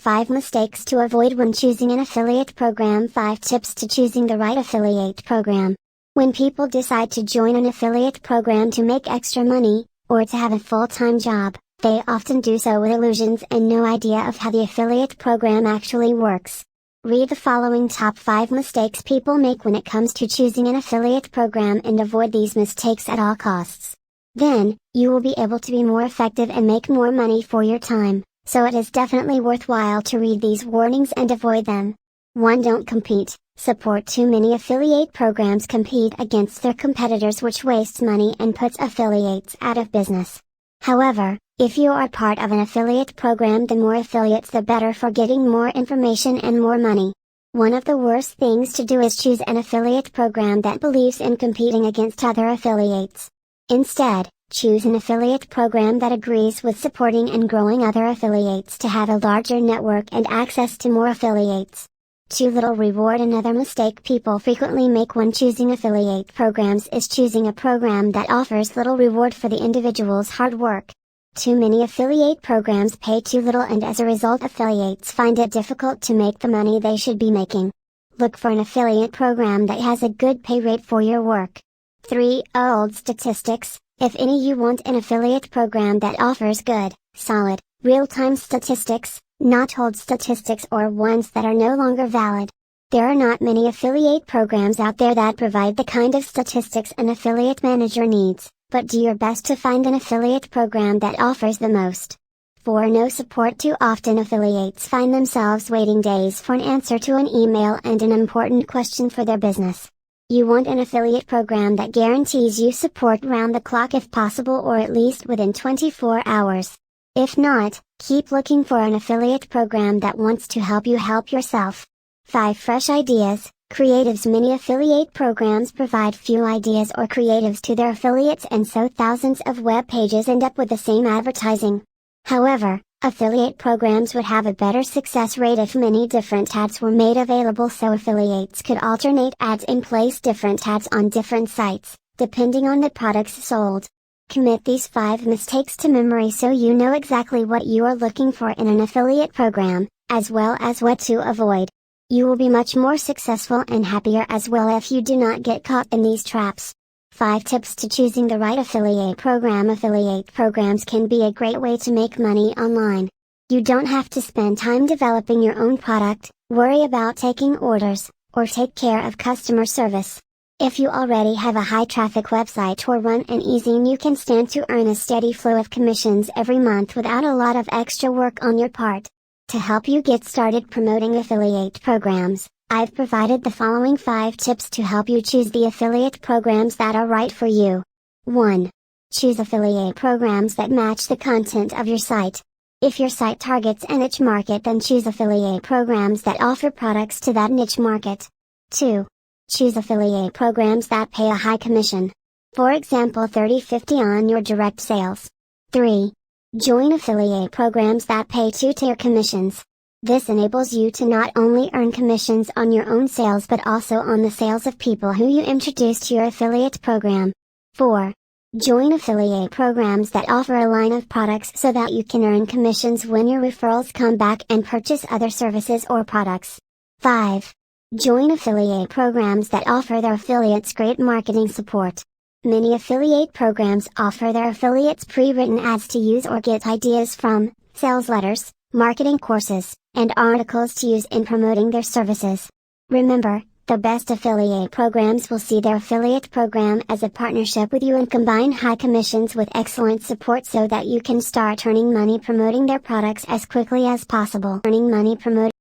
5 mistakes to avoid when choosing an affiliate program. 5 tips to choosing the right affiliate program. When people decide to join an affiliate program to make extra money, or to have a full-time job, they often do so with illusions and no idea of how the affiliate program actually works. Read the following top 5 mistakes people make when it comes to choosing an affiliate program and avoid these mistakes at all costs. Then, you will be able to be more effective and make more money for your time, so it is definitely worthwhile to read these warnings and avoid them. 1. Don't compete. Support. Too many affiliate programs compete against their competitors, which wastes money and puts affiliates out of business. However, if you are part of an affiliate program, the more affiliates the better for getting more information and more money. One of the worst things to do is choose an affiliate program that believes in competing against other affiliates. Instead, choose an affiliate program that agrees with supporting and growing other affiliates to have a larger network and access to more affiliates. Too little reward. Another mistake people frequently make when choosing affiliate programs is choosing a program that offers little reward for the individual's hard work. Too many affiliate programs pay too little, and as a result affiliates find it difficult to make the money they should be making. Look for an affiliate program that has a good pay rate for your work. 3. Old statistics. If any, you want an affiliate program that offers good, solid, real-time statistics, not old statistics or ones that are no longer valid. There are not many affiliate programs out there that provide the kind of statistics an affiliate manager needs, but do your best to find an affiliate program that offers the most. 4. No support. Too often affiliates find themselves waiting days for an answer to an email and an important question for their business. You want an affiliate program that guarantees you support round the clock if possible, or at least within 24 hours. If not, keep looking for an affiliate program that wants to help you help yourself. 5. Fresh ideas. Creatives. Many affiliate programs provide few ideas or creatives to their affiliates, and so thousands of web pages end up with the same advertising. However, affiliate programs would have a better success rate if many different ads were made available, so affiliates could alternate ads and place different ads on different sites, depending on the products sold. Commit these 5 mistakes to memory so you know exactly what you are looking for in an affiliate program, as well as what to avoid. You will be much more successful and happier as well if you do not get caught in these traps. 5 tips to choosing the right affiliate program. Affiliate programs can be a great way to make money online. You don't have to spend time developing your own product, worry about taking orders, or take care of customer service. If you already have a high traffic website or run an e-zine, you can stand to earn a steady flow of commissions every month without a lot of extra work on your part. To help you get started promoting affiliate programs, I've provided the following 5 tips to help you choose the affiliate programs that are right for you. 1. Choose affiliate programs that match the content of your site. If your site targets a niche market, then choose affiliate programs that offer products to that niche market. 2. Choose affiliate programs that pay a high commission. For example, 30-50 on your direct sales. 3. Join affiliate programs that pay 2-tier commissions. This enables you to not only earn commissions on your own sales but also on the sales of people who you introduce to your affiliate program. 4. Join affiliate programs that offer a line of products so that you can earn commissions when your referrals come back and purchase other services or products. 5. Join affiliate programs that offer their affiliates great marketing support. Many affiliate programs offer their affiliates pre-written ads to use or get ideas from, sales letters, marketing courses, and articles to use in promoting their services. Remember, the best affiliate programs will see their affiliate program as a partnership with you and combine high commissions with excellent support so that you can start earning money promoting their products as quickly as possible. Earning money promoting